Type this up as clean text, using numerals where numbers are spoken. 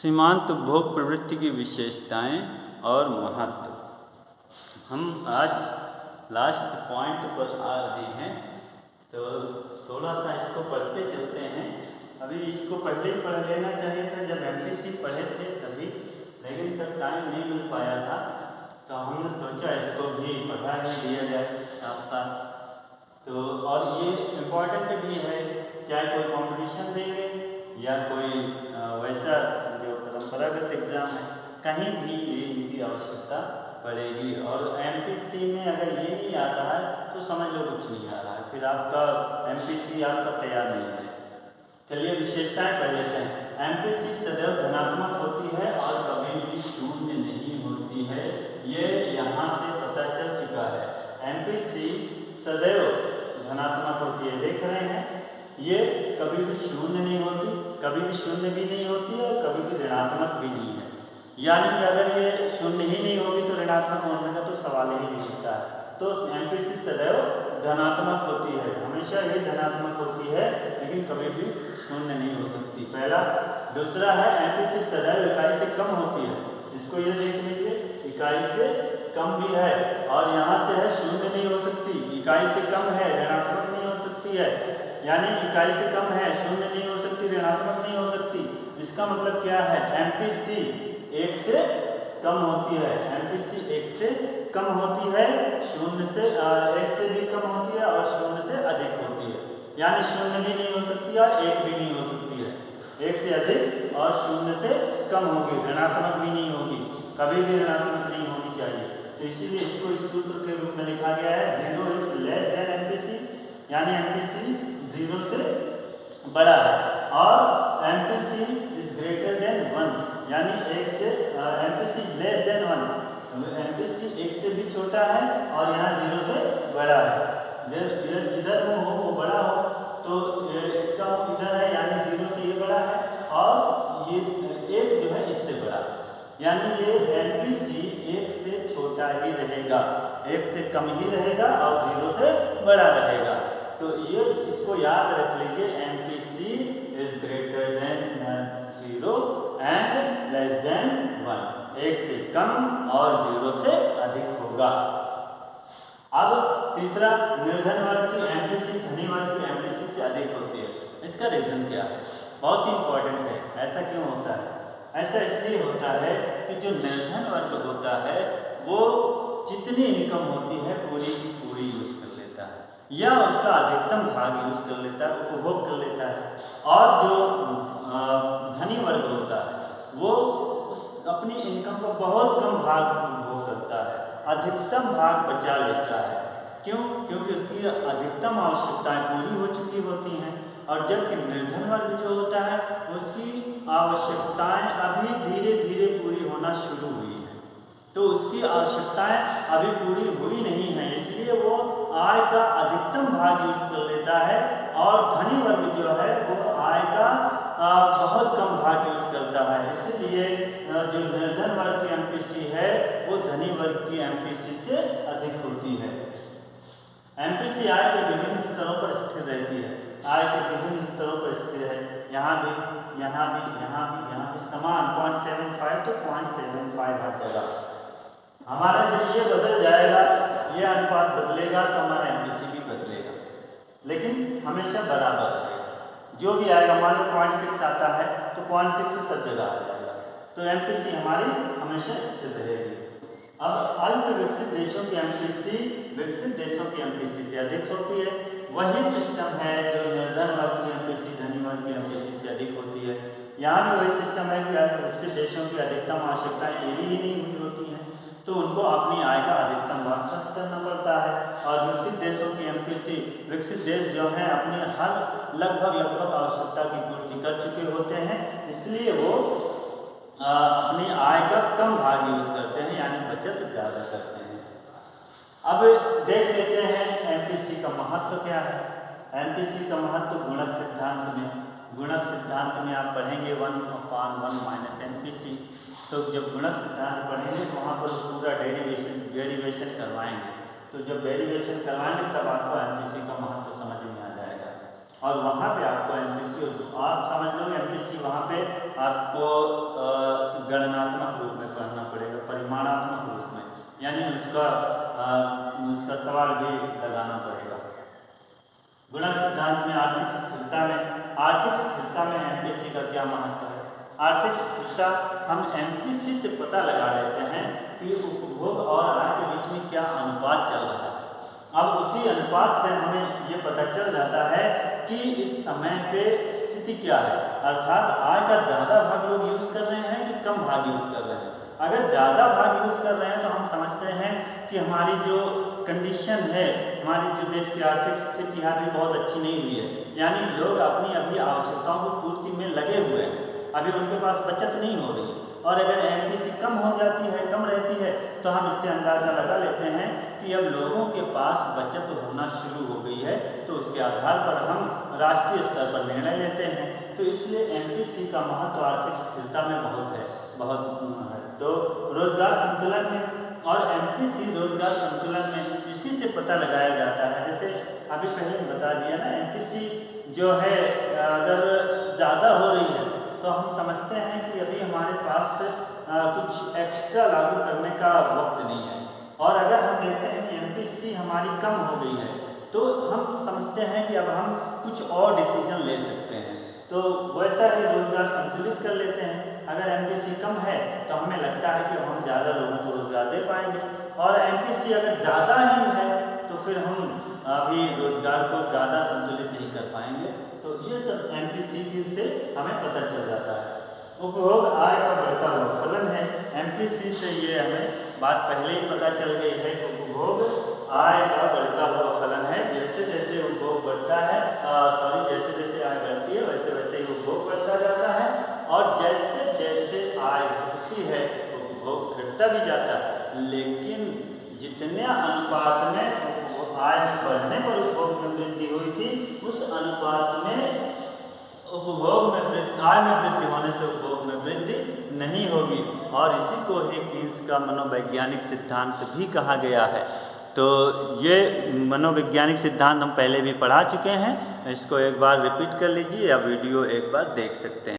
सीमांत उपभोग प्रवृत्ति की विशेषताएं और महत्व। हम आज लास्ट पॉइंट पर आ रहे हैं, तो थोड़ा सा इसको पढ़ते चलते हैं। अभी इसको पहले ही पढ़ लेना चाहिए था जब एमपीसी पढ़े थे तभी, लेकिन तब टाइम नहीं मिल पाया था, तो हमने सोचा इसको भी पढ़ा ही दिया जाए साथ साथ। तो और ये इम्पोर्टेंट भी है, चाहे कोई कंपटीशन देंगे या कोई वैसा जो परंपरागत एग्ज़ाम है, कहीं भी ये इनकी आवश्यकता पड़ेगी। और एमपीसी में अगर ये नहीं आ रहा है तो समझ लो कुछ नहीं आ रहा है, फिर आपका एमपीसी आपका तैयार नहीं है। चलिए विशेषताएं पढ़ लेते हैं। एमपीसी सदैव धनात्मक होती है और कभी भी शून्य नहीं होती है, ये यहाँ से पता चल चुका है। एमपीसी सदैव धनात्मक होती है, देख रहे हैं, ये कभी भी शून्य नहीं होती, कभी भी शून्य भी नहीं होती और कभी भी ऋणात्मक भी नहीं है। यानी कि अगर ये शून्य ही नहीं होगी तो ऋणात्मक होने का तो सवाल ही नहीं उठता है। तो एमपीसी सदैव धनात्मक होती है, हमेशा ये धनात्मक होती है, लेकिन कभी भी शून्य नहीं हो सकती, पहला। दूसरा है एमपीसी सदैव इकाई से कम होती है, इसको ये देख लीजिए, इकाई से कम भी है, और यहाँ से है शून्य नहीं हो सकती, इकाई से कम है, ऋणात्मक नहीं हो सकती है। यानी इकाई से कम है, शून्य नहीं हो सकती, ऋणात्मक नहीं हो सकती। इसका मतलब क्या है, एमपीसी 1 से कम होती है, एमपीसी 1 से कम होती है, शून्य से 1 से भी कम होती है और शून्य से अधिक होती है। यानी शून्य भी नहीं हो सकती और 1 भी नहीं हो सकती है, 1 से अधिक और शून्य से कम होगी, ऋणात्मक भी नहीं होगी, कभी भी ऋणात्मक नहीं होनी चाहिए। तो इसीलिए इसको इस सूत्र के रूप में लिखा गया है, 0 इज लेस देन एमपीसी, यानी एमपीसी 0 से बड़ा है, और एमपीसी इज ग्रेटर देन 1, यानी 1 से एमपीसी लेस देन 1, एमपीसी 1 से भी छोटा है और यहाँ 0 से बड़ा है। जिधर वो हो वो बड़ा हो, तो इसका इधर है, यानी 0 से ये बड़ा है, और ये 1 जो है इससे बड़ा, यानी ये एमपीसी 1 से छोटा ही रहेगा, 1 से कम ही रहेगा और 0 से बड़ा रहेगा। तो ये इसको याद रख लीजिए, MPC is greater than 0 and less than 1, 1 से कम और 0 से अधिक होगा। अब तीसरा, निर्धन वर्ग की एमपीसी धनी वर्ग की एमपीसी से अधिक होती है। इसका रीजन क्या है, बहुत ही इंपॉर्टेंट है। ऐसा क्यों होता है? ऐसा इसलिए होता है कि जो निर्धन वर्ग होता है वो जितनी इनकम होती है पूरी की पूरी यूज कर लेता है, या उसका अधिकतम भाग यूज कर लेता है, उपभोग कर लेता है। और जो धनी वर्ग होता है वो अपनी इनकम का बहुत कम भाग उपभोग करता है, अधिकतम भाग बचा लेता है। क्यों? क्योंकि उसकी अधिकतम आवश्यकताएं पूरी हो चुकी होती हैं, और जबकि निर्धन वर्ग जो होता है उसकी आवश्यकताएं अभी धीरे धीरे पूरी होना शुरू हुई है, तो उसकी आवश्यकताएं अभी पूरी हुई नहीं है, इसलिए वो आय का अधिकतम भाग यूज कर लेता है। और धनी वर्ग जो है वो आय का बहुत कम भाग यूज करता है, इसलिए जो निर्धन वर्ग की एमपीसी है वो धनी वर्ग की एमपीसी से अधिक होती है। एमपीसी आय के विभिन्न स्तरों पर स्थिर रहती है, आय के विभिन्न स्तरों पर स्थिर है, यहाँ भी, यहाँ भी, यहाँ भी, यहाँ भी समान 0.75 तो 0.75 हर जगह। हमारा जब ये बदल जाएगा, ये अनुपात बदलेगा तो हमारा एमपीसी भी बदलेगा, लेकिन हमेशा बराबर रहेगा। जो भी आएगा, मान लो 0.6 आता है तो 0.6 से सब जगह आ जाएगा, तो एमपीसी हमारी हमेशा स्थिर रहेगी। अब अल्प विकसित देशों की एमपीसी विकसित देशों की एमपीसी से अधिक होती है। वही सिस्टम है जो निर्धन वर्ग की एमपीसी धनी वर्ग की एमपीसी से अधिक होती है। यहाँ भी वही सिस्टम है कि विकसित देशों की अधिकतम आवश्यकताएं पूरी ही नहीं हुई होती हैं, तो उनको अपनी आय का अधिकतम भाग खर्च करना पड़ता है। और विकसित देशों की एमपीसी, विकसित देश जो हैं अपनी हर लगभग आवश्यकता की पूर्ति कर चुके होते हैं, इसलिए वो अपनी आय का कम भाग यूज करते हैं, यानी बचत ज़्यादा करते हैं। अब देख लेते हैं एमपीसी का महत्व क्या है। एमपीसी का महत्व गुणक सिद्धांत में आप पढ़ेंगे 1/1 माइनस एमपीसी। तो जब गुणक सिद्धांत पढ़ेंगे तो वहाँ पर पूरा डेरिवेशन करवाएंगे, तो जब डेरिवेशन करवाएंगे तब आपको एमपीसी का महत्व समझ में आ जाएगा। और वहाँ पे आपको एमपीसी, आप समझ लो एमपीसी वहाँ पे आपको क्या महत्व है। आर्थिक स्थिरता हम MPC से पता लगा लेते हैं कि उपभोग और आय के बीच में क्या अनुपात चल रहा है। अब उसी अनुपात से हमें ये पता चल जाता है कि इस समय पे स्थिति क्या है, अर्थात आय का ज़्यादा भाग लोग यूज़ कर रहे हैं कि कम भाग यूज़ कर रहे हैं। अगर ज़्यादा भाग यूज़ कर रहे हैं तो हम समझते हैं कि हमारी जो कंडीशन है, हमारी जो देश की आर्थिक स्थिति है अभी बहुत अच्छी नहीं हुई है, यानी लोग अपनी अभी आवश्यकताओं की पूर्ति में लगे हुए हैं, अभी उनके पास बचत नहीं हो रही। और अगर MPC कम हो जाती है, कम रहती है, तो हम इससे अंदाज़ा लगा लेते हैं कि अब लोगों के पास बचत होना शुरू हो गई है, तो उसके आधार पर हम राष्ट्रीय स्तर पर निर्णय लेते हैं। तो इसलिए MPC का महत्व आर्थिक स्थिरता में बहुत है। तो रोजगार संतुलन में और MPC रोजगार संतुलन में इसी से पता लगाया जाता है। जैसे अभी पहले बता दिया ना, MPC जो है अगर ज़्यादा हो रही है तो हम समझते हैं कि अभी हमारे पास कुछ एक्स्ट्रा लागू करने का वक्त नहीं है। और अगर हम देखते हैं कि MPC हमारी कम हो गई है तो हम समझते हैं कि अब हम कुछ और डिसीजन ले सकते हैं। तो वैसा ही रोजगार संतुलित कर लेते हैं। अगर MPC कम है तो हमें लगता है कि हम ज़्यादा लोगों को रोजगार दे पाएंगे, और MPC अगर ज़्यादा ही है तो फिर हम अभी रोजगार को ज़्यादा संतुलित नहीं कर पाएंगे। तो ये सब MPC से हमें पता चल जाता है। उपभोग आय का बढ़ता हुआ फलन है। MPC से ये हमें बात पहले ही पता चल गई है कि उपभोग आय का बढ़ता हुआ फलन है। जैसे जैसे उपभोग बढ़ता है, जैसे जैसे आय बढ़ती है वैसे वैसे ही उपभोग बढ़ता जाता है, और जैसे जैसे आय घटती है उपभोग घटता भी जाता है। लेकिन जितने अनुपात में आय बढ़ने पर उपभोग में वृद्धि हुई थी, उस अनुपात में उपभोग में आय में वृद्धि होने से उपभोग में वृद्धि नहीं होगी। और इसी को ही कीन्स का मनोवैज्ञानिक सिद्धांत भी कहा गया है। तो ये मनोवैज्ञानिक सिद्धांत हम पहले भी पढ़ा चुके हैं, इसको एक बार रिपीट कर लीजिए या वीडियो एक बार देख सकते हैं।